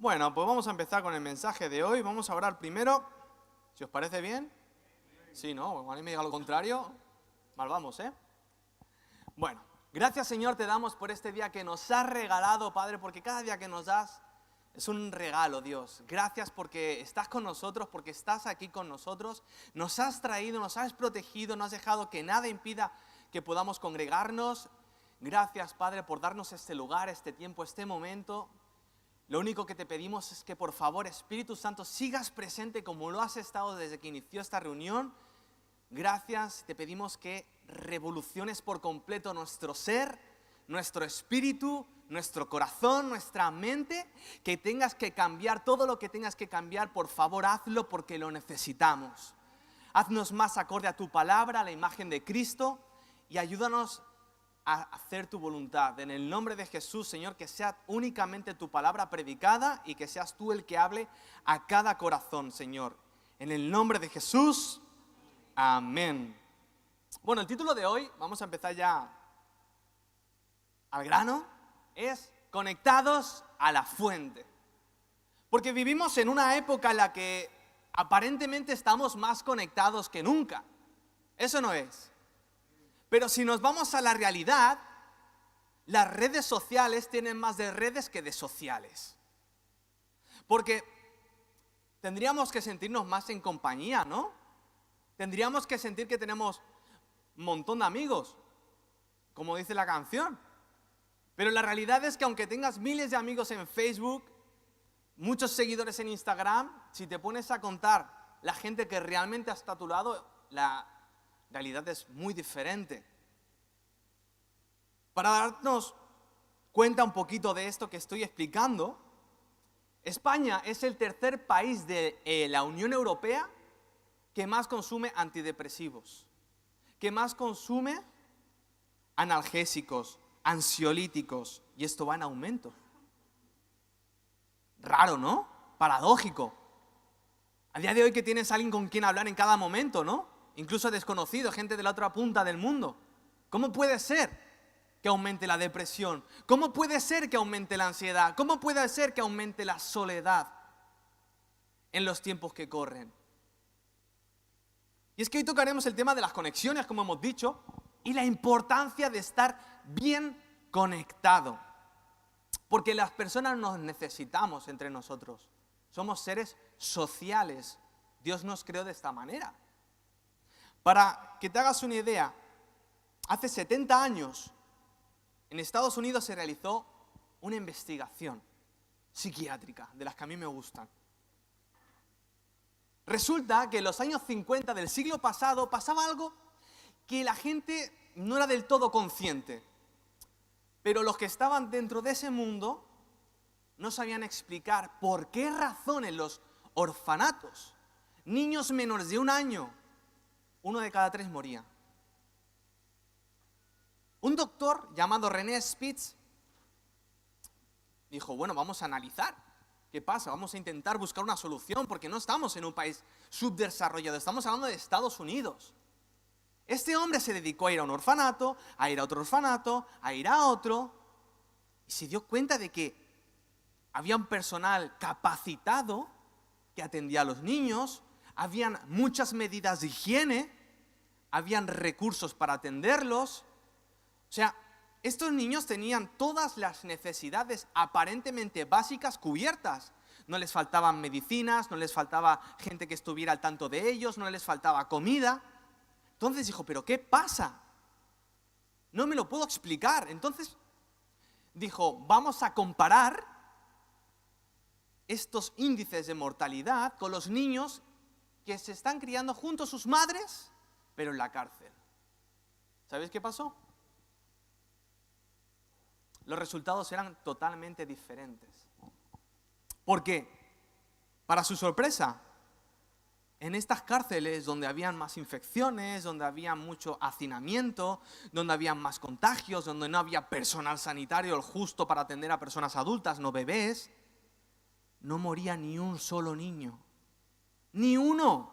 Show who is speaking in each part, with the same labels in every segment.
Speaker 1: Bueno, pues vamos a empezar con el mensaje de hoy. Vamos a orar primero, si os parece bien. Sí, ¿no? Cuando alguien me diga lo contrario, mal vamos, ¿eh? Bueno, gracias Señor te damos por este día que nos has regalado, Padre, porque cada día que nos das es un regalo, Dios. Gracias porque estás con nosotros, porque estás aquí con nosotros. Nos has traído, nos has protegido, no has dejado que nada impida que podamos congregarnos. Gracias, Padre, por darnos este lugar, este tiempo, este momento. Lo único que te pedimos es que, por favor, Espíritu Santo, sigas presente como lo has estado desde que inició esta reunión. Gracias, te pedimos que revoluciones por completo nuestro ser, nuestro espíritu, nuestro corazón, nuestra mente, que tengas que cambiar todo lo que tengas que cambiar, por favor, hazlo porque lo necesitamos. Haznos más acorde a tu palabra, a la imagen de Cristo, y ayúdanos a hacer tu voluntad. En el nombre de Jesús, Señor, que sea únicamente tu palabra predicada y que seas tú el que hable a cada corazón, Señor. En el nombre de Jesús, amén. Bueno, el título de hoy, vamos a empezar ya al grano, es Conectados a la Fuente. Porque vivimos en una época en la que aparentemente estamos más conectados que nunca. Eso no es. Pero si nos vamos a la realidad, las redes sociales tienen más de redes que de sociales. Porque tendríamos que sentirnos más en compañía, ¿no? Tendríamos que sentir que tenemos un montón de amigos, como dice la canción. Pero la realidad es que aunque tengas miles de amigos en Facebook, muchos seguidores en Instagram, si te pones a contar la gente que realmente está a tu lado, la realidad es muy diferente. Para darnos cuenta un poquito de esto que estoy explicando, España es el tercer país de la Unión Europea que más consume antidepresivos, que más consume analgésicos, ansiolíticos, y esto va en aumento. Raro, ¿no? Paradójico. A día de hoy que tienes a alguien con quien hablar en cada momento, ¿no? Incluso desconocido, gente de la otra punta del mundo. ¿Cómo puede ser que aumente la depresión? ¿Cómo puede ser que aumente la ansiedad? ¿Cómo puede ser que aumente la soledad en los tiempos que corren? Y es que hoy tocaremos el tema de las conexiones, como hemos dicho, y la importancia de estar bien conectado. Porque las personas nos necesitamos entre nosotros. Somos seres sociales. Dios nos creó de esta manera. Para que te hagas una idea, hace 70 años en Estados Unidos se realizó una investigación psiquiátrica, de las que a mí me gustan. Resulta que en los años 50 del siglo pasado pasaba algo que la gente no era del todo consciente. Pero los que estaban dentro de ese mundo no sabían explicar por qué razón en los orfanatos, niños menores de 1 año, 1 de cada 3 moría. Un doctor llamado René Spitz dijo, bueno, vamos a analizar qué pasa, vamos a intentar buscar una solución, porque no estamos en un país subdesarrollado, estamos hablando de Estados Unidos. Este hombre se dedicó a ir a un orfanato, a ir a otro orfanato, a ir a otro, y se dio cuenta de que había un personal capacitado que atendía a los niños, habían muchas medidas de higiene, habían recursos para atenderlos. O sea, estos niños tenían todas las necesidades aparentemente básicas cubiertas. No les faltaban medicinas, no les faltaba gente que estuviera al tanto de ellos, no les faltaba comida. Entonces dijo, ¿pero qué pasa? No me lo puedo explicar. Entonces dijo, vamos a comparar estos índices de mortalidad con los niños que se están criando junto a sus madres, pero en la cárcel. ¿Sabéis qué pasó? Los resultados eran totalmente diferentes. Porque, para su sorpresa, en estas cárceles donde habían más infecciones, donde había mucho hacinamiento, donde había más contagios, donde no había personal sanitario el justo para atender a personas adultas, no bebés, no moría ni un solo niño. Ni uno.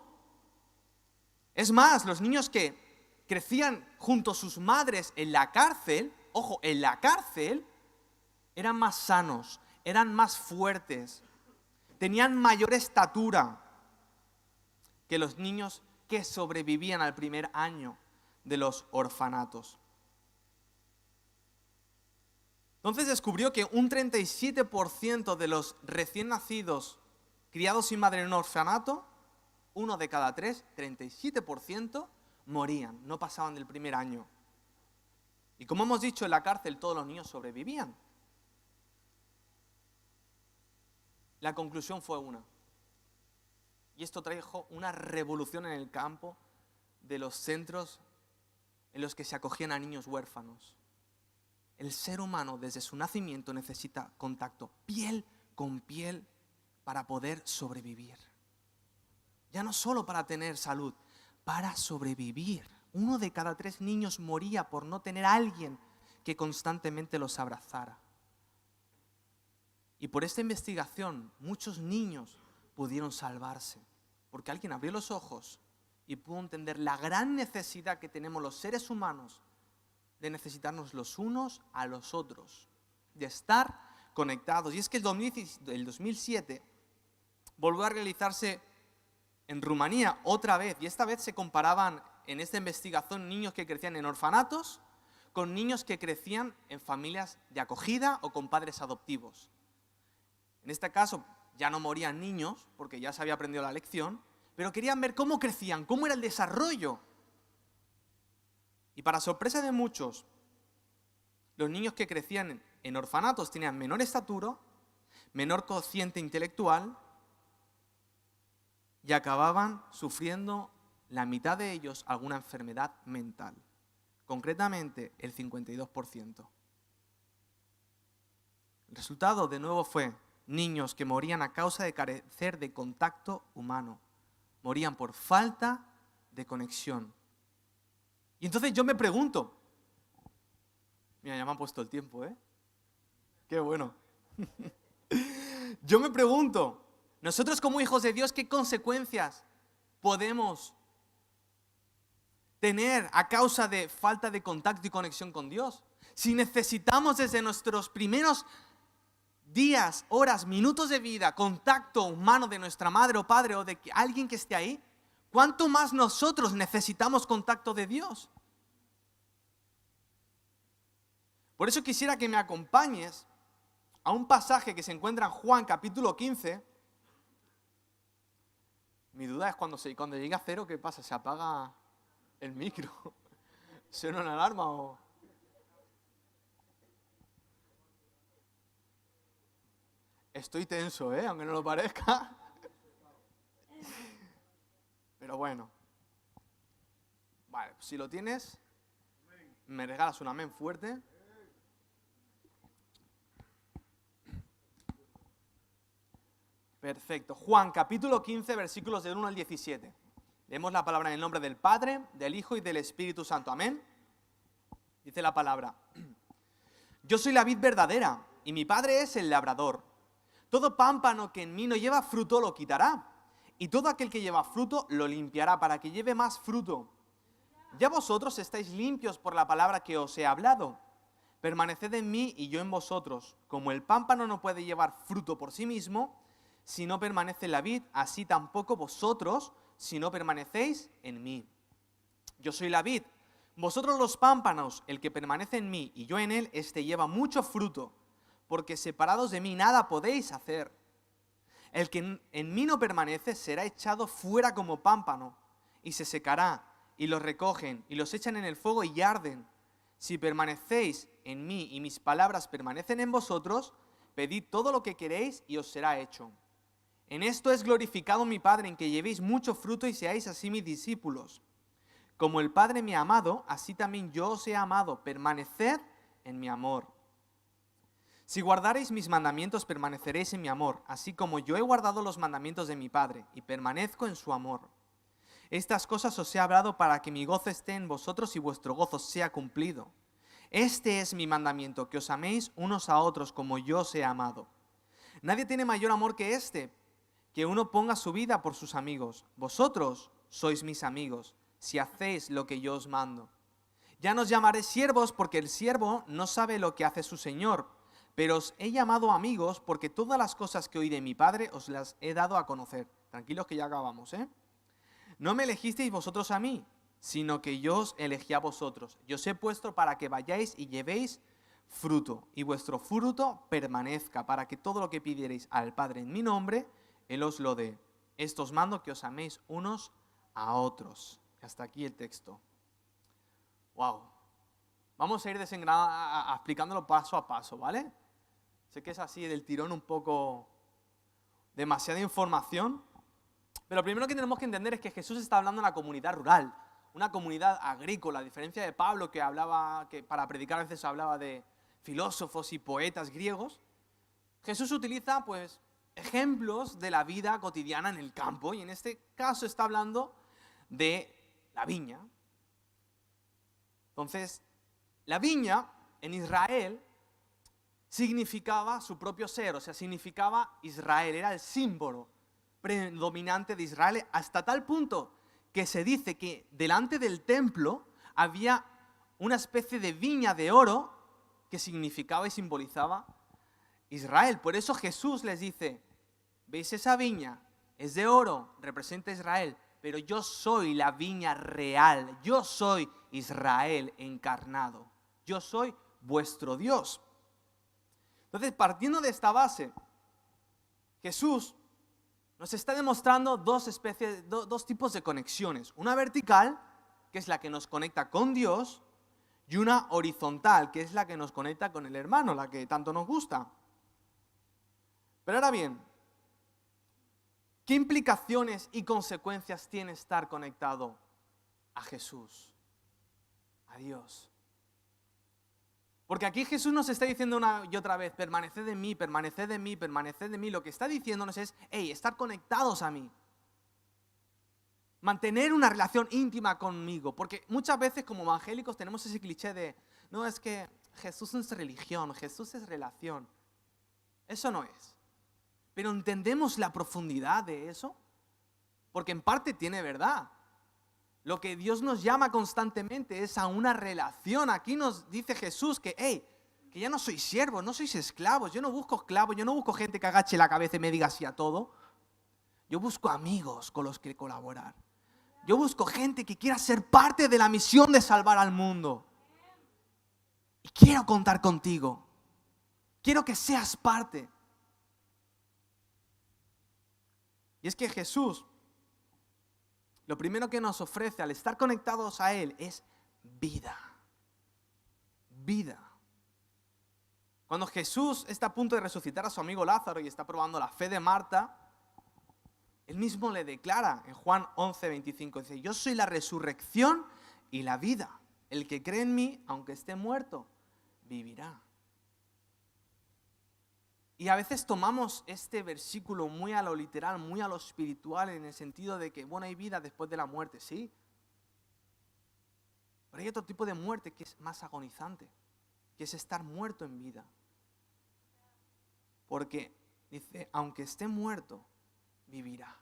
Speaker 1: Es más, los niños que crecían junto a sus madres en la cárcel, ojo, en la cárcel, eran más sanos, eran más fuertes, tenían mayor estatura que los niños que sobrevivían al primer año de los orfanatos. Entonces descubrió que un 37% de los recién nacidos criados sin madre en un orfanato, 1 de cada 3, 37%, morían, no pasaban del primer año. Y como hemos dicho, en la cárcel todos los niños sobrevivían. La conclusión fue una. Y esto trajo una revolución en el campo de los centros en los que se acogían a niños huérfanos. El ser humano desde su nacimiento necesita contacto piel con piel para poder sobrevivir. Ya no solo para tener salud, para sobrevivir. 1 de cada 3 niños moría por no tener a alguien que constantemente los abrazara. Y por esta investigación muchos niños pudieron salvarse, porque alguien abrió los ojos y pudo entender la gran necesidad que tenemos los seres humanos de necesitarnos los unos a los otros, de estar conectados. Y es que el 2007 volvió a realizarse en Rumanía otra vez, y esta vez se comparaban en esta investigación niños que crecían en orfanatos con niños que crecían en familias de acogida o con padres adoptivos. En este caso ya no morían niños porque ya se había aprendido la lección, pero querían ver cómo crecían, cómo era el desarrollo. Y para sorpresa de muchos, los niños que crecían en orfanatos tenían menor estatura, menor cociente intelectual y acababan sufriendo la mitad de ellos alguna enfermedad mental, concretamente el 52%. El resultado de nuevo fue niños que morían a causa de carecer de contacto humano, morían por falta de conexión. Y entonces yo me pregunto, mira, ya me han puesto el tiempo, ¿eh? Qué bueno. Yo me pregunto, nosotros como hijos de Dios, ¿qué consecuencias podemos tener a causa de falta de contacto y conexión con Dios? Si necesitamos desde nuestros primeros días, horas, minutos de vida, contacto humano de nuestra madre o padre o de alguien que esté ahí, ¿cuánto más nosotros necesitamos contacto de Dios? Por eso quisiera que me acompañes a un pasaje que se encuentra en Juan capítulo 15. Mi duda es cuando llegue a 0, ¿qué pasa? ¿Se apaga el micro? ¿Suena una alarma o...? Estoy tenso, aunque no lo parezca. Pero bueno. Vale, si lo tienes, me regalas un amén fuerte. Perfecto. Juan, capítulo 15, versículos del 1 al 17. Leemos la palabra en el nombre del Padre, del Hijo y del Espíritu Santo. Amén. Dice la palabra. Yo soy la vid verdadera y mi Padre es el labrador. Todo pámpano que en mí no lleva fruto lo quitará, y todo aquel que lleva fruto lo limpiará para que lleve más fruto. Ya vosotros estáis limpios por la palabra que os he hablado. Permaneced en mí y yo en vosotros. Como el pámpano no puede llevar fruto por sí mismo, si no permanece en la vid, así tampoco vosotros, si no permanecéis en mí. Yo soy la vid, vosotros los pámpanos. El que permanece en mí y yo en él, éste lleva mucho fruto, porque separados de mí nada podéis hacer. El que en mí no permanece será echado fuera como pámpano, y se secará, y los recogen, y los echan en el fuego y arden. Si permanecéis en mí y mis palabras permanecen en vosotros, pedid todo lo que queréis y os será hecho. En esto es glorificado mi Padre, en que llevéis mucho fruto y seáis así mis discípulos. Como el Padre me ha amado, así también yo os he amado. Permaneced en mi amor. Si guardareis mis mandamientos, permaneceréis en mi amor, así como yo he guardado los mandamientos de mi Padre, y permanezco en su amor. Estas cosas os he hablado para que mi gozo esté en vosotros y vuestro gozo sea cumplido. Este es mi mandamiento, que os améis unos a otros como yo os he amado. Nadie tiene mayor amor que este, que uno ponga su vida por sus amigos. Vosotros sois mis amigos, si hacéis lo que yo os mando. Ya no os llamaré siervos, porque el siervo no sabe lo que hace su señor, pero os he llamado amigos porque todas las cosas que oí de mi Padre os las he dado a conocer. Tranquilos que ya acabamos, ¿eh? No me elegisteis vosotros a mí, sino que yo os elegí a vosotros. Yo os he puesto para que vayáis y llevéis fruto, y vuestro fruto permanezca, para que todo lo que pidierais al Padre en mi nombre, Él os lo dé. Esto os mando, que os améis unos a otros. Hasta aquí el texto. Wow. Vamos a ir explicándolo paso a paso, ¿vale? Sé que es así del tirón un poco demasiada información, pero lo primero que tenemos que entender es que Jesús está hablando en la comunidad rural, una comunidad agrícola, a diferencia de Pablo que para predicar a veces hablaba de filósofos y poetas griegos. Jesús utiliza pues ejemplos de la vida cotidiana en el campo, y en este caso está hablando de la viña. Entonces, la viña en Israel significaba su propio ser, o sea, significaba Israel, era el símbolo predominante de Israel, hasta tal punto que se dice que delante del templo había una especie de viña de oro que significaba y simbolizaba Israel. Por eso Jesús les dice, ¿veis esa viña? Es de oro, representa a Israel, pero yo soy la viña real, yo soy Israel encarnado, yo soy vuestro Dios. Entonces, partiendo de esta base, Jesús nos está demostrando dos tipos de conexiones. Una vertical, que es la que nos conecta con Dios, y una horizontal, que es la que nos conecta con el hermano, la que tanto nos gusta. Pero ahora bien, ¿qué implicaciones y consecuencias tiene estar conectado a Jesús, a Dios? Porque aquí Jesús nos está diciendo una y otra vez, permaneced en mí, permaneced en mí, permaneced en mí. Lo que está diciéndonos es, estar conectados a mí. Mantener una relación íntima conmigo. Porque muchas veces como evangélicos tenemos ese cliché de, no, es que Jesús no es religión, Jesús es relación. Eso no es. Pero ¿entendemos la profundidad de eso? Porque en parte tiene verdad. Lo que Dios nos llama constantemente es a una relación. Aquí nos dice Jesús que ya no sois siervos, no sois esclavos. Yo no busco esclavos, yo no busco gente que agache la cabeza y me diga sí a todo. Yo busco amigos con los que colaborar. Yo busco gente que quiera ser parte de la misión de salvar al mundo. Y quiero contar contigo. Quiero que seas parte. Y es que Jesús, lo primero que nos ofrece al estar conectados a Él es vida. Vida. Cuando Jesús está a punto de resucitar a su amigo Lázaro y está probando la fe de Marta, Él mismo le declara en Juan 11:25, dice, yo soy la resurrección y la vida. El que cree en mí, aunque esté muerto, vivirá. Y a veces tomamos este versículo muy a lo literal, muy a lo espiritual, en el sentido de que, bueno, hay vida después de la muerte, sí. Pero hay otro tipo de muerte que es más agonizante, que es estar muerto en vida. Porque dice, aunque esté muerto, vivirá.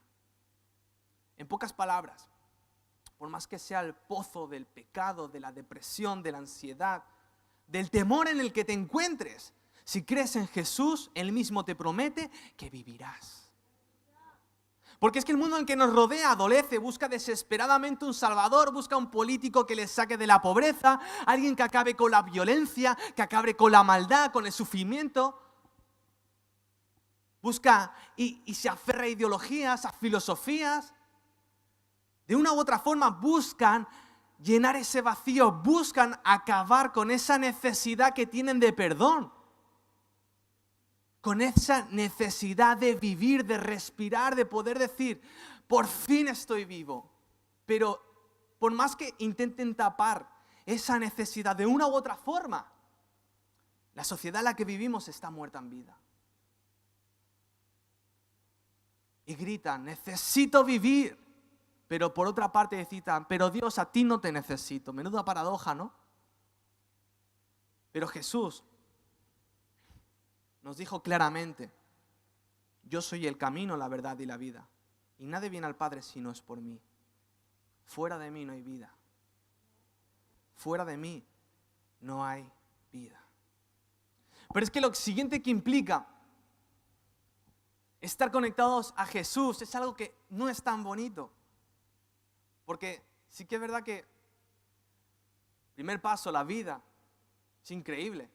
Speaker 1: En pocas palabras, por más que sea el pozo del pecado, de la depresión, de la ansiedad, del temor en el que te encuentres, si crees en Jesús, Él mismo te promete que vivirás. Porque es que el mundo en que nos rodea adolece, busca desesperadamente un salvador, busca un político que les saque de la pobreza, alguien que acabe con la violencia, que acabe con la maldad, con el sufrimiento. Busca y se aferra a ideologías, a filosofías. De una u otra forma buscan llenar ese vacío, buscan acabar con esa necesidad que tienen de perdón. Con esa necesidad de vivir, de respirar, de poder decir, por fin estoy vivo. Pero por más que intenten tapar esa necesidad de una u otra forma, la sociedad en la que vivimos está muerta en vida. Y gritan, necesito vivir. Pero por otra parte decían, pero Dios, a ti no te necesito. Menuda paradoja, ¿no? Pero Jesús nos dijo claramente, yo soy el camino, la verdad y la vida. Y nadie viene al Padre si no es por mí. Fuera de mí no hay vida. Fuera de mí no hay vida. Pero es que lo siguiente que implica estar conectados a Jesús es algo que no es tan bonito. Porque sí que es verdad que primer paso, la vida, es increíble.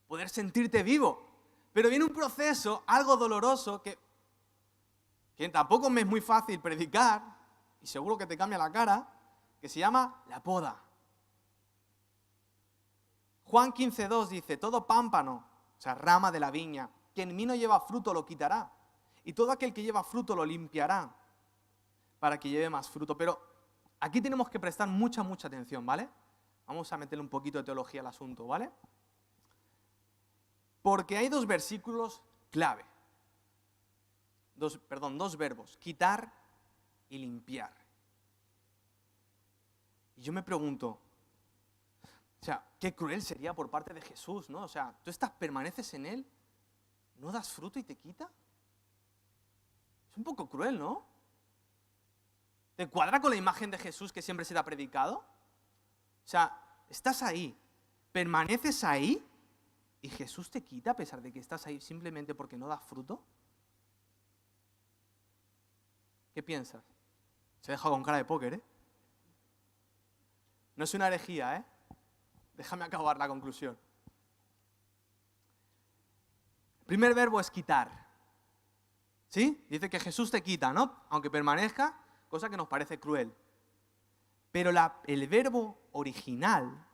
Speaker 1: Poder sentirte vivo. Pero viene un proceso, algo doloroso, que tampoco me es muy fácil predicar, y seguro que te cambia la cara, que se llama la poda. Juan 15:2 dice, todo pámpano, o sea, rama de la viña, que en mí no lleva fruto lo quitará, y todo aquel que lleva fruto lo limpiará, para que lleve más fruto. Pero aquí tenemos que prestar mucha atención, ¿vale? Vamos a meterle un poquito de teología al asunto, ¿vale? Porque hay dos versículos clave. Dos verbos, quitar y limpiar. Y yo me pregunto, o sea, qué cruel sería por parte de Jesús, ¿no? O sea, tú permaneces en Él, no das fruto y te quita. Es un poco cruel, ¿no? ¿Te cuadra con la imagen de Jesús que siempre se te ha predicado? O sea, estás ahí, permaneces ahí y Jesús te quita a pesar de que estás ahí simplemente porque no das fruto. ¿Qué piensas? Se deja con cara de póker, ¿eh? No es una herejía, ¿eh? Déjame acabar la conclusión. El primer verbo es quitar. ¿Sí? Dice que Jesús te quita, ¿no? Aunque permanezca, cosa que nos parece cruel. Pero el verbo original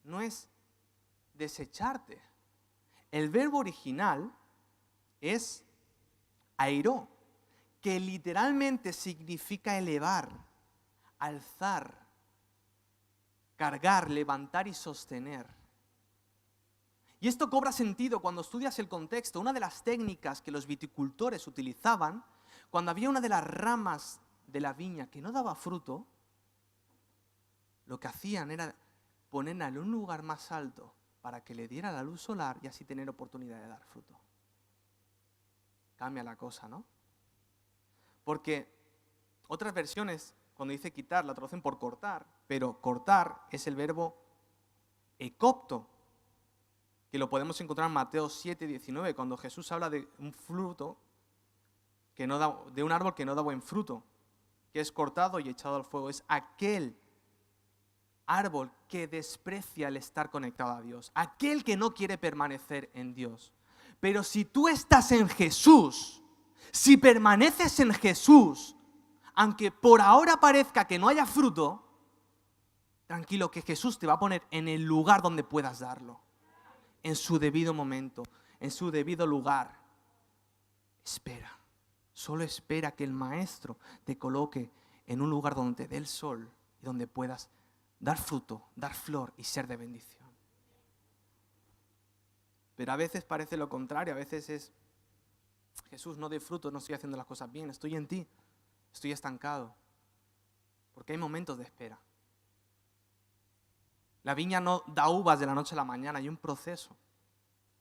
Speaker 1: no es desecharte. El verbo original es airó, que literalmente significa elevar, alzar, cargar, levantar y sostener. Y esto cobra sentido cuando estudias el contexto. Una de las técnicas que los viticultores utilizaban, cuando había una de las ramas de la viña que no daba fruto, lo que hacían era ponerla en un lugar más alto para que le diera la luz solar y así tener oportunidad de dar fruto. Cambia la cosa, ¿no? Porque otras versiones, cuando dice quitar, la traducen por cortar, pero cortar es el verbo ecopto, que lo podemos encontrar en Mateo 7:19, cuando Jesús habla de un fruto que no da, de un árbol que no da buen fruto, que es cortado y echado al fuego. Es aquel árbol que desprecia el estar conectado a Dios, aquel que no quiere permanecer en Dios. Pero si tú estás en Jesús, si permaneces en Jesús, aunque por ahora parezca que no haya fruto, tranquilo que Jesús te va a poner en el lugar donde puedas darlo, en su debido momento, en su debido lugar. Espera, solo espera que el Maestro te coloque en un lugar donde te dé el sol y donde puedas dar fruto, dar flor y ser de bendición. Pero a veces parece lo contrario, a veces es, Jesús, no doy fruto, no estoy haciendo las cosas bien, estoy en ti, estoy estancado. Porque hay momentos de espera. La viña no da uvas de la noche a la mañana, hay un proceso.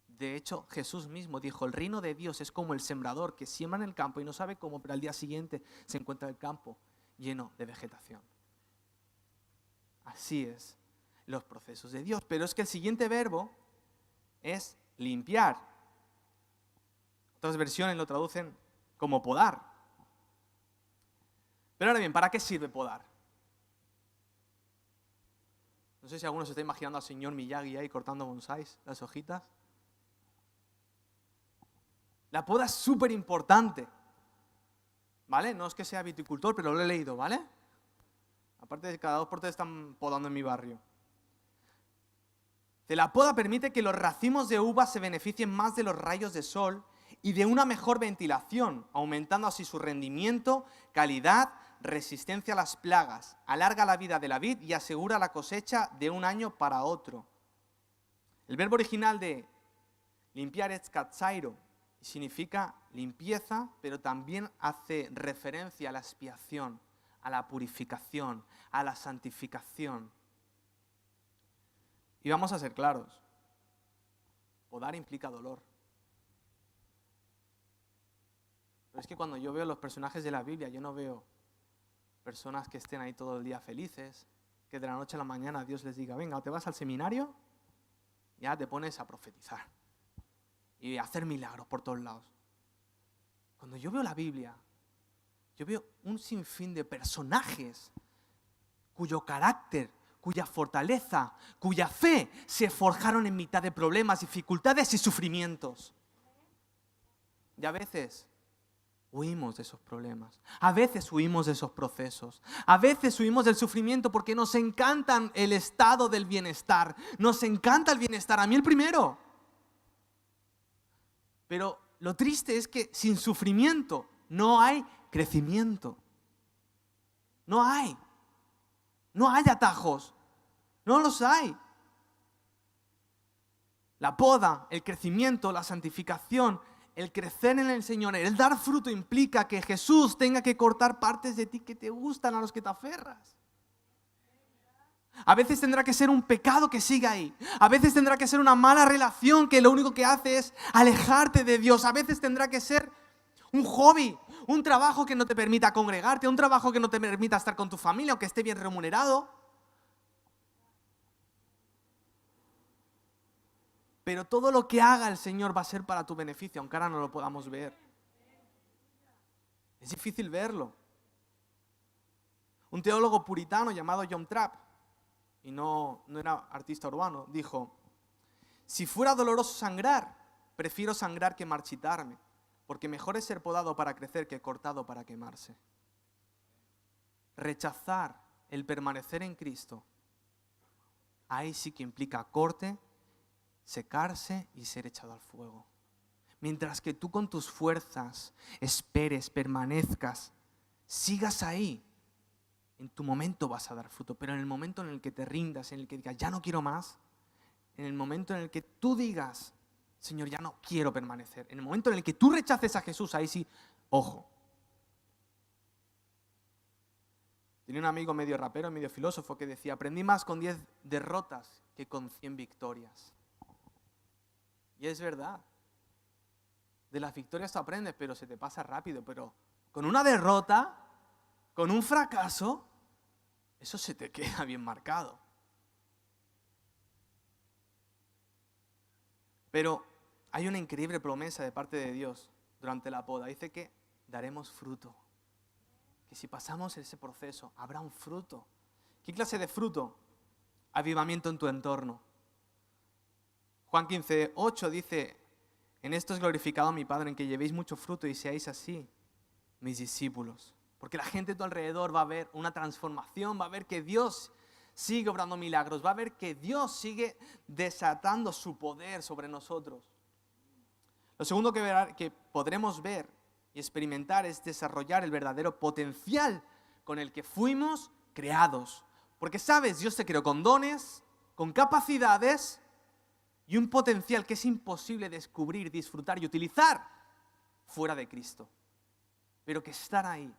Speaker 1: De hecho, Jesús mismo dijo, el reino de Dios es como el sembrador que siembra en el campo y no sabe cómo, pero al día siguiente se encuentra el campo lleno de vegetación. Así es los procesos de Dios. Pero es que el siguiente verbo es limpiar. Otras versiones lo traducen como podar. Pero ahora bien, ¿para qué sirve podar? No sé si alguno se está imaginando al señor Miyagi ahí cortando bonsáis, las hojitas. La poda es súper importante, ¿vale? No es que sea viticultor, pero lo he leído, ¿vale? Aparte de cada 2 por 3 están podando en mi barrio. La poda permite que los racimos de uva se beneficien más de los rayos de sol y de una mejor ventilación, aumentando así su rendimiento, calidad, resistencia a las plagas, alarga la vida de la vid y asegura la cosecha de un año para otro. El verbo original de limpiar es katsairo y significa limpieza, pero también hace referencia a la expiación, a la purificación, a la santificación. Y vamos a ser claros, podar implica dolor. Pero es que cuando yo veo los personajes de la Biblia, yo no veo personas que estén ahí todo el día felices, que de la noche a la mañana Dios les diga, venga, ¿te vas al seminario? ya te pones a profetizar y a hacer milagros por todos lados. Cuando yo veo la Biblia, yo veo un sinfín de personajes cuyo carácter, cuya fortaleza, cuya fe se forjaron en mitad de problemas, dificultades y sufrimientos. Y a veces huimos de esos problemas, a veces huimos de esos procesos, a veces huimos del sufrimiento porque nos encanta el estado del bienestar, nos encanta el bienestar, a mí el primero. Pero lo triste es que sin sufrimiento no hay crecimiento. No hay atajos, no los hay. La poda, el crecimiento, la santificación, el crecer en el Señor, el dar fruto implica que Jesús tenga que cortar partes de ti que te gustan, a los que te aferras. A veces tendrá que ser un pecado que siga ahí. A veces tendrá que ser una mala relación que lo único que hace es alejarte de Dios. A veces tendrá que ser un hobby, un trabajo que no te permita congregarte, un trabajo que no te permita estar con tu familia, aunque esté bien remunerado. Pero todo lo que haga el Señor va a ser para tu beneficio, aunque ahora no lo podamos ver. Es difícil verlo. Un teólogo puritano llamado John Trapp, y no era artista urbano, dijo: si fuera doloroso sangrar, prefiero sangrar que marchitarme, porque mejor es ser podado para crecer que cortado para quemarse. Rechazar el permanecer en Cristo, ahí sí que implica corte, secarse y ser echado al fuego. Mientras que tú con tus fuerzas esperes, permanezcas, sigas ahí, en tu momento vas a dar fruto. Pero en el momento en el que te rindas, en el que digas ya no quiero más, en el momento en el que tú digas Señor, ya no quiero permanecer, en el momento en el que tú rechaces a Jesús, ahí sí, ojo. Tenía un amigo medio rapero, medio filósofo que decía: aprendí más con 10 derrotas que con 100 victorias. Y es verdad. De las victorias tú aprendes, pero se te pasa rápido. Pero con una derrota, con un fracaso, eso se te queda bien marcado. Pero hay una increíble promesa de parte de Dios durante la poda. Dice que daremos fruto. Que si pasamos ese proceso, habrá un fruto. ¿Qué clase de fruto? Avivamiento en tu entorno. Juan 15:8 dice: en esto es glorificado mi Padre, en que llevéis mucho fruto y seáis así mis discípulos. Porque la gente a tu alrededor va a ver una transformación, va a ver que Dios sigue obrando milagros, va a ver que Dios sigue desatando su poder sobre nosotros. Lo segundo que podremos ver y experimentar es desarrollar el verdadero potencial con el que fuimos creados. Porque sabes, Dios te creó con dones, con capacidades y un potencial que es imposible descubrir, disfrutar y utilizar fuera de Cristo. Pero que están ahí.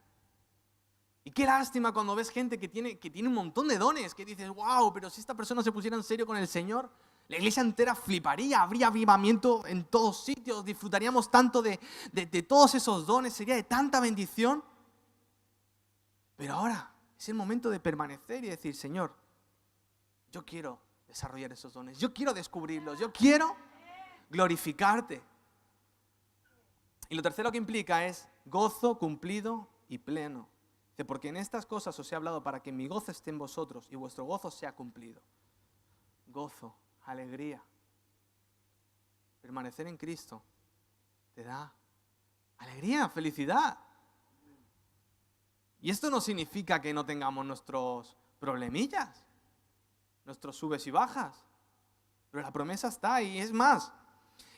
Speaker 1: Y qué lástima cuando ves gente que tiene un montón de dones, que dices, wow, pero si esta persona se pusiera en serio con el Señor, la iglesia entera fliparía, habría avivamiento en todos sitios, disfrutaríamos tanto de todos esos dones, sería de tanta bendición. Pero ahora es el momento de permanecer y decir, Señor, yo quiero desarrollar esos dones, yo quiero descubrirlos, yo quiero glorificarte. Y lo tercero que implica es gozo cumplido y pleno. Dice, porque en estas cosas os he hablado para que mi gozo esté en vosotros y vuestro gozo sea cumplido. Gozo, alegría. Permanecer en Cristo te da alegría, felicidad. Y esto no significa que no tengamos nuestros problemillas, nuestros subes y bajas. Pero la promesa está ahí. Es más,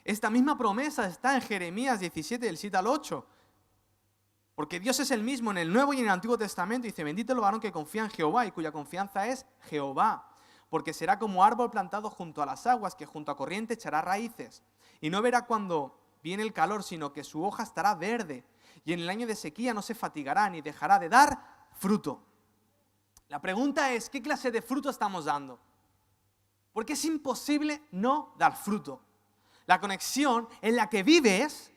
Speaker 1: esta misma promesa está en Jeremías 17, del 7 al 8. Porque Dios es el mismo en el Nuevo y en el Antiguo Testamento. Dice, bendito el varón que confía en Jehová y cuya confianza es Jehová. Porque será como árbol plantado junto a las aguas, que junto a corriente echará raíces. Y no verá cuando viene el calor, sino que su hoja estará verde. Y en el año de sequía no se fatigará ni dejará de dar fruto. La pregunta es, ¿qué clase de fruto estamos dando? Porque es imposible no dar fruto. La conexión en la que vives,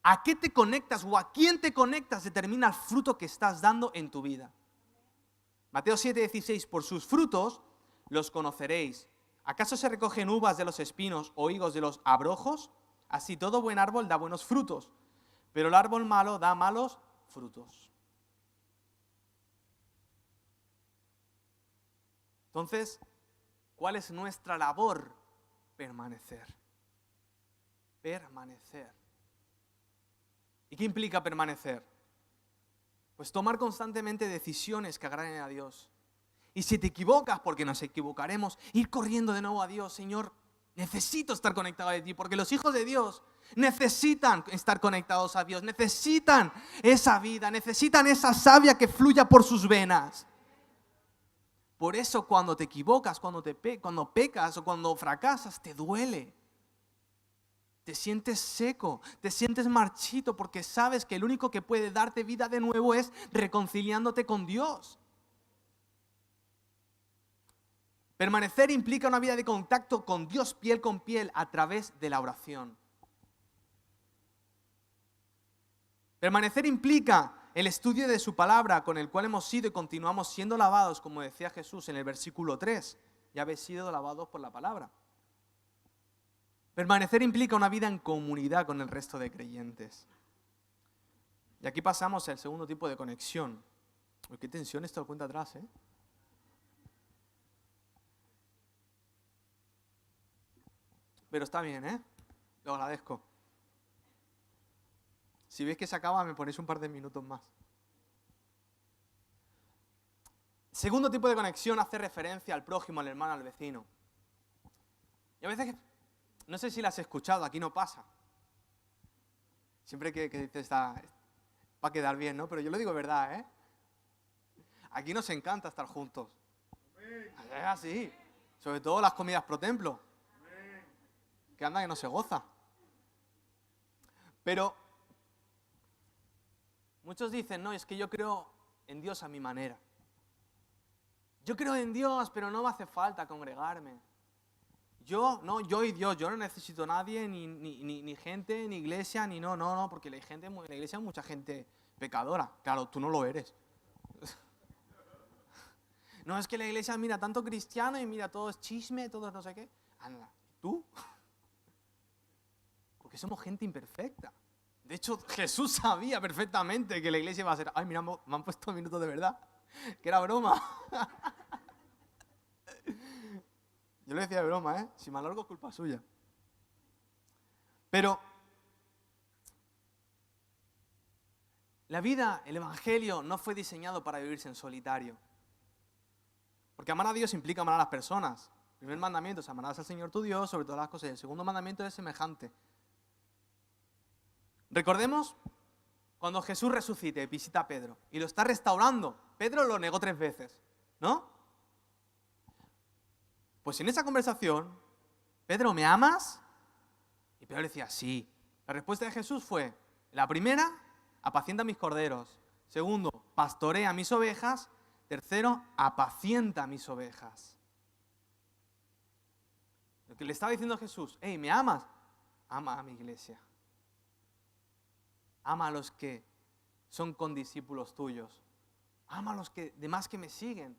Speaker 1: a qué te conectas o a quién te conectas, determina el fruto que estás dando en tu vida. Mateo 7:16, por sus frutos los conoceréis. ¿Acaso se recogen uvas de los espinos o higos de los abrojos? Así todo buen árbol da buenos frutos, pero el árbol malo da malos frutos. Entonces, ¿cuál es nuestra labor? Permanecer. Permanecer. ¿Y qué implica permanecer? Pues tomar constantemente decisiones que agraden a Dios. Y si te equivocas, porque nos equivocaremos, ir corriendo de nuevo a Dios. Señor, necesito estar conectado a ti, porque los hijos de Dios necesitan estar conectados a Dios, necesitan esa vida, necesitan esa savia que fluya por sus venas. Por eso cuando te equivocas, cuando pecas o cuando fracasas, te duele. Te sientes seco, te sientes marchito, porque sabes que el único que puede darte vida de nuevo es reconciliándote con Dios. Permanecer implica una vida de contacto con Dios piel con piel a través de la oración. Permanecer implica el estudio de su palabra, con el cual hemos sido y continuamos siendo lavados, como decía Jesús en el versículo 3. Ya habéis sido lavados por la palabra. Permanecer implica una vida en comunidad con el resto de creyentes. Y aquí pasamos al segundo tipo de conexión. Uy, qué tensión esto, cuenta atrás, ¿eh? Pero está bien, ¿eh? Lo agradezco. Si veis que se acaba, me ponéis un par de minutos más. Segundo tipo de conexión hace referencia al prójimo, al hermano, al vecino. Y a veces, no sé si la has escuchado, aquí no pasa. Siempre que dices, va a quedar bien, ¿no? Pero yo lo digo verdad, ¿eh? Aquí nos encanta estar juntos. Es así. Sobre todo las comidas pro templo. Que anda que no se goza. Pero muchos dicen, no, es que yo creo en Dios a mi manera. Yo creo en Dios, pero no me hace falta congregarme. Yo y Dios, yo no necesito a nadie, ni gente, ni iglesia, ni no, porque en la iglesia hay mucha gente pecadora. Claro, tú no lo eres. No, es que la iglesia mira tanto cristiano y mira todo es chisme, todo es no sé qué. Anda, ¿tú? Porque somos gente imperfecta. De hecho, Jesús sabía perfectamente que la iglesia iba a ser, ay, mira, me han puesto minutos de verdad, que era broma. Yo lo decía de broma, ¿eh? Si me alargo es culpa suya. Pero la vida, el evangelio, no fue diseñado para vivirse en solitario. Porque amar a Dios implica amar a las personas. El primer mandamiento es amarás al Señor tu Dios sobre todas las cosas. Y el segundo mandamiento es semejante. Recordemos cuando Jesús resucite, visita a Pedro y lo está restaurando. Pedro lo negó 3 veces, ¿no? Pues en esa conversación, Pedro, ¿me amas? Y Pedro le decía, sí. La respuesta de Jesús fue, la primera, apacienta mis corderos. Segundo, pastorea mis ovejas. Tercero, apacienta mis ovejas. Lo que le estaba diciendo Jesús, hey, ¿me amas? Ama a mi iglesia. Ama a los que son condiscípulos tuyos. Ama a los demás que me siguen.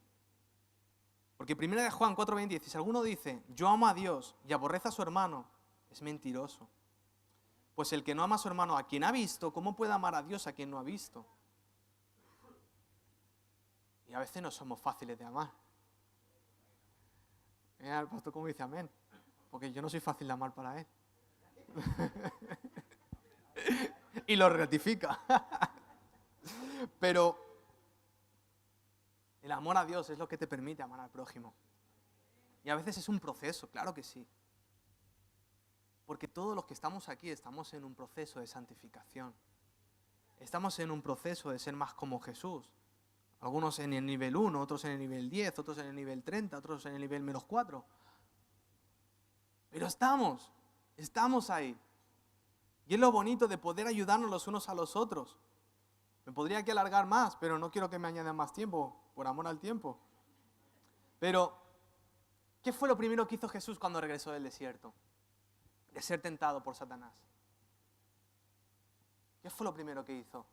Speaker 1: Porque 1 Juan 4:20 dice, si alguno dice, yo amo a Dios y aborrece a su hermano, es mentiroso. Pues el que no ama a su hermano a quien ha visto, ¿cómo puede amar a Dios a quien no ha visto? Y a veces no somos fáciles de amar. Mira el pastor cómo dice amén. Porque yo no soy fácil de amar para él. Y lo ratifica. Pero el amor a Dios es lo que te permite amar al prójimo. Y a veces es un proceso, claro que sí. Porque todos los que estamos aquí estamos en un proceso de santificación. Estamos en un proceso de ser más como Jesús. Algunos en el nivel 1, otros en el nivel 10, otros en el nivel 30, otros en el nivel -4. Pero estamos ahí. Y es lo bonito de poder ayudarnos los unos a los otros. Me podría aquí alargar más, pero no quiero que me añadan más tiempo, por amor al tiempo. Pero, ¿qué fue lo primero que hizo Jesús cuando regresó del desierto? De ser tentado por Satanás. ¿Qué fue lo primero que hizo?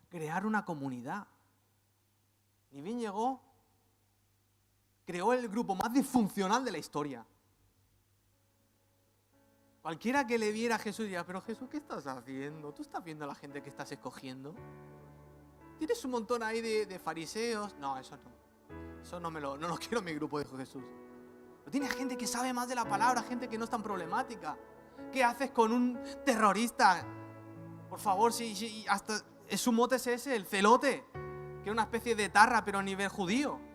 Speaker 1: Crear una comunidad. Ni bien llegó, creó el grupo más disfuncional de la historia. Cualquiera que le viera a Jesús diría, pero Jesús, ¿qué estás haciendo? ¿Tú estás viendo a la gente que estás escogiendo? ¿Tienes un montón ahí de fariseos? No, eso no. Eso no lo quiero en mi grupo, dijo Jesús. Pero tienes gente que sabe más de la palabra, gente que no es tan problemática. ¿Qué haces con un terrorista? Por favor, si hasta su mote es ese, el celote, que es una especie de etarra, pero a nivel judío.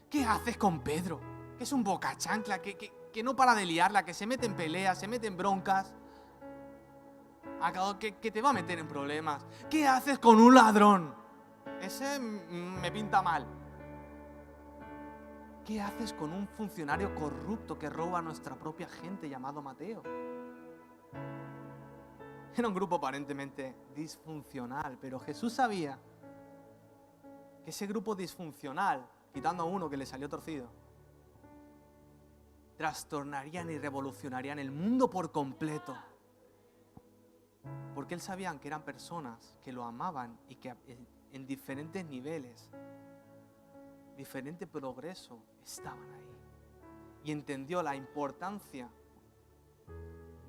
Speaker 1: ¿Qué haces con Pedro? Que es un bocachancla, que no para de liarla, que se mete en peleas, se mete en broncas, que te va a meter en problemas. ¿Qué haces con un ladrón? Ese me pinta mal. ¿Qué haces con un funcionario corrupto que roba a nuestra propia gente llamado Mateo? Era un grupo aparentemente disfuncional, pero Jesús sabía que ese grupo disfuncional, quitando a uno que le salió torcido, trastornarían y revolucionarían el mundo por completo. Porque él sabía que eran personas que lo amaban y que en diferentes niveles, diferente progreso, estaban ahí. Y entendió la importancia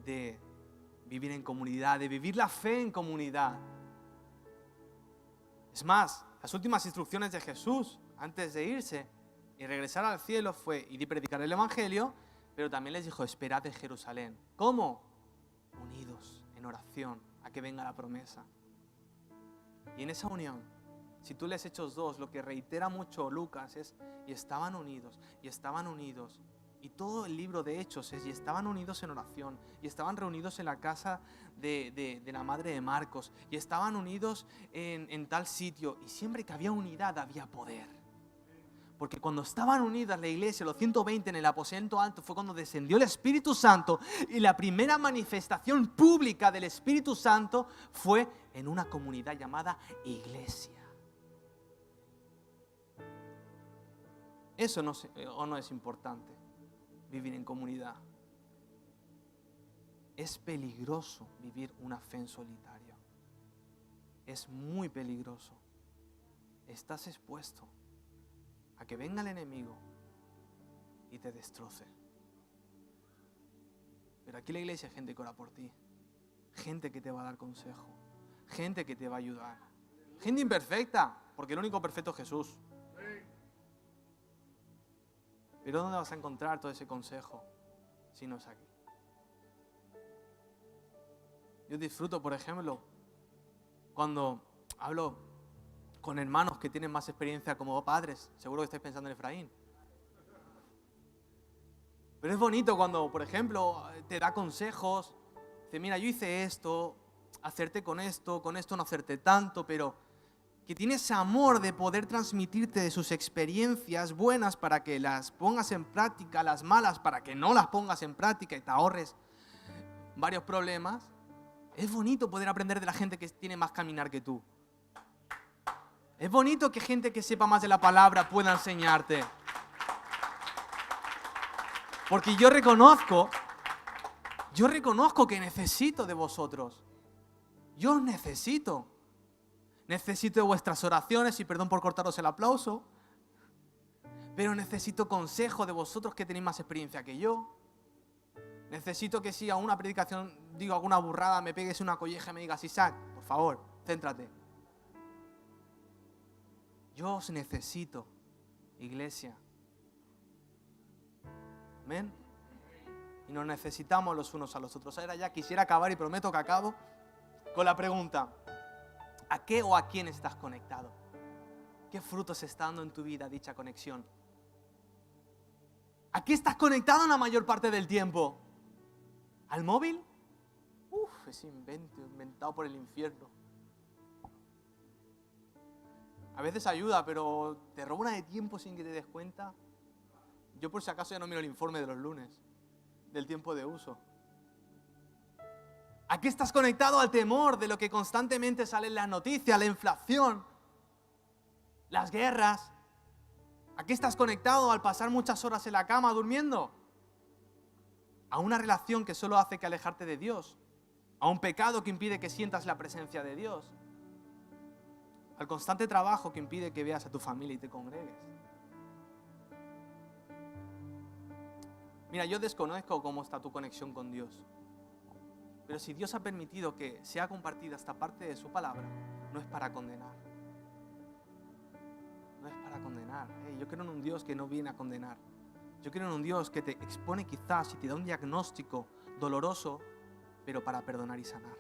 Speaker 1: de vivir en comunidad, de vivir la fe en comunidad. Es más, las últimas instrucciones de Jesús antes de irse y regresar al cielo fue ir y predicar el Evangelio, pero también les dijo, esperad en Jerusalén. ¿Cómo? Unidos en oración a que venga la promesa. Y en esa unión, si tú lees Hechos 2, lo que reitera mucho Lucas es, y estaban unidos, y estaban unidos. Y todo el libro de Hechos es, y estaban unidos en oración, y estaban reunidos en la casa de la madre de Marcos, y estaban unidos en tal sitio, y siempre que había unidad había poder. Porque cuando estaban unidas la iglesia, los 120 en el aposento alto, fue cuando descendió el Espíritu Santo, y la primera manifestación pública del Espíritu Santo fue en una comunidad llamada iglesia. Eso no es importante, vivir en comunidad. Es peligroso vivir una fe en solitario. Es muy peligroso. Estás expuesto a que venga el enemigo y te destroce. Pero aquí en la iglesia hay gente que ora por ti, gente que te va a dar consejo, gente que te va a ayudar, gente imperfecta, porque el único perfecto es Jesús. Pero ¿dónde vas a encontrar todo ese consejo si no es aquí? Yo disfruto, por ejemplo, cuando hablo con hermanos que tienen más experiencia como padres. Seguro que estáis pensando en Efraín. Pero es bonito cuando, por ejemplo, te da consejos. Dice, mira, yo hice esto, acerté con esto no acerté tanto, pero que tiene ese amor de poder transmitirte de sus experiencias buenas para que las pongas en práctica, las malas para que no las pongas en práctica y te ahorres varios problemas. Es bonito poder aprender de la gente que tiene más caminar que tú. Es bonito que gente que sepa más de la palabra pueda enseñarte. Porque yo reconozco que necesito de vosotros. Yo os necesito. Necesito de vuestras oraciones, y perdón por cortaros el aplauso, pero necesito consejo de vosotros que tenéis más experiencia que yo. Necesito que si a una predicación digo alguna burrada, me pegues una colleja y me digas, Isaac, por favor, céntrate. Yo os necesito, iglesia. Amén. Y nos necesitamos los unos a los otros. Ahora ya quisiera acabar, y prometo que acabo, con la pregunta: ¿a qué o a quién estás conectado? ¿Qué frutos está dando en tu vida dicha conexión? ¿A qué estás conectado en la mayor parte del tiempo? ¿Al móvil? Ese invento inventado por el infierno. A veces ayuda, pero te roba una de tiempo sin que te des cuenta. Yo por si acaso ya no miro el informe de los lunes, del tiempo de uso. ¿A qué estás conectado? Al temor de lo que constantemente sale en las noticias, la inflación, las guerras. ¿A qué estás conectado al pasar muchas horas en la cama durmiendo? A una relación que solo hace que alejarte de Dios, a un pecado que impide que sientas la presencia de Dios, al constante trabajo que impide que veas a tu familia y te congregues. Mira, yo desconozco cómo está tu conexión con Dios. Pero si Dios ha permitido que sea compartida esta parte de su palabra, no es para condenar. No es para condenar. Yo creo en un Dios que no viene a condenar. Yo creo en un Dios que te expone quizás y te da un diagnóstico doloroso, pero para perdonar y sanar.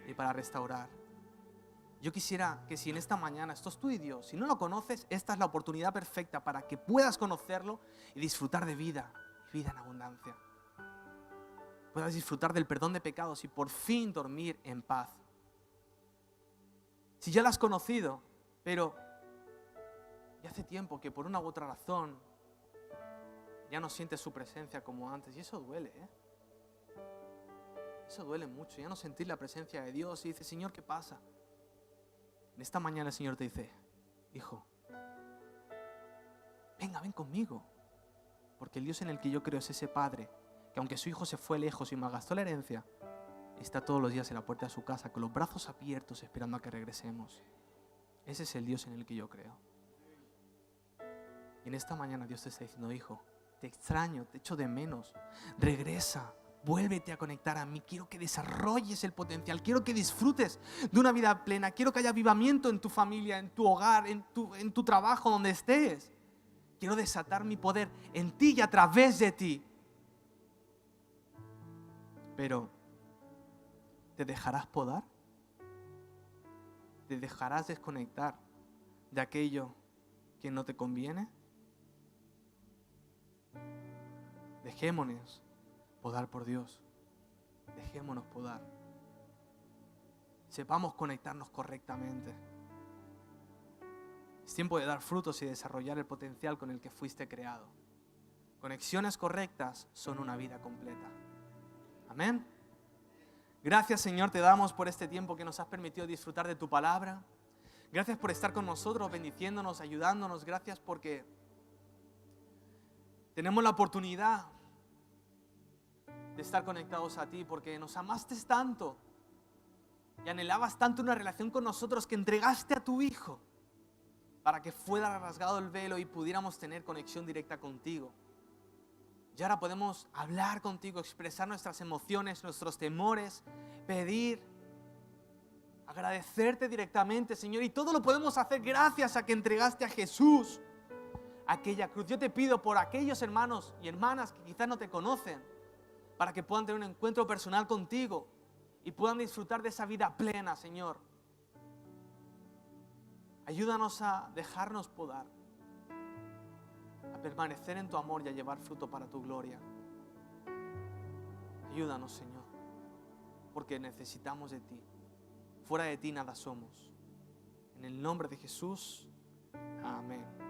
Speaker 1: Y para restaurar. Yo quisiera que si en esta mañana, esto es tú y Dios, si no lo conoces, esta es la oportunidad perfecta para que puedas conocerlo y disfrutar de vida. Vida en abundancia. Puedas disfrutar del perdón de pecados y por fin dormir en paz. Si ya lo has conocido, pero ya hace tiempo que por una u otra razón ya no sientes su presencia como antes, y eso duele, Eso duele mucho, ya no sentir la presencia de Dios y dices, Señor, ¿qué pasa? En esta mañana el Señor te dice, hijo, venga, ven conmigo. Porque el Dios en el que yo creo es ese Padre, que aunque su hijo se fue lejos y malgastó la herencia, está todos los días en la puerta de su casa, con los brazos abiertos, esperando a que regresemos. Ese es el Dios en el que yo creo. Y en esta mañana Dios te está diciendo, hijo, te extraño, te echo de menos. Regresa, vuélvete a conectar a mí. Quiero que desarrolles el potencial, quiero que disfrutes de una vida plena, quiero que haya avivamiento en tu familia, en tu hogar, en tu trabajo, donde estés. Quiero desatar mi poder en ti y a través de ti. Pero, ¿te dejarás podar? ¿Te dejarás desconectar de aquello que no te conviene? Dejémonos podar por Dios. Dejémonos podar. Sepamos conectarnos correctamente. Es tiempo de dar frutos y desarrollar el potencial con el que fuiste creado. Conexiones correctas son una vida completa. Amén. Gracias, Señor, te damos por este tiempo que nos has permitido disfrutar de tu palabra. Gracias por estar con nosotros, bendiciéndonos, ayudándonos. Gracias porque tenemos la oportunidad de estar conectados a ti, porque nos amaste tanto y anhelabas tanto una relación con nosotros que entregaste a tu Hijo para que fuera rasgado el velo y pudiéramos tener conexión directa contigo. Y ahora podemos hablar contigo, expresar nuestras emociones, nuestros temores, pedir, agradecerte directamente, Señor. Y todo lo podemos hacer gracias a que entregaste a Jesús a aquella cruz. Yo te pido por aquellos hermanos y hermanas que quizás no te conocen, para que puedan tener un encuentro personal contigo y puedan disfrutar de esa vida plena, Señor. Ayúdanos a dejarnos podar, a permanecer en tu amor y a llevar fruto para tu gloria. Ayúdanos, Señor, porque necesitamos de ti. Fuera de ti nada somos. En el nombre de Jesús, amén.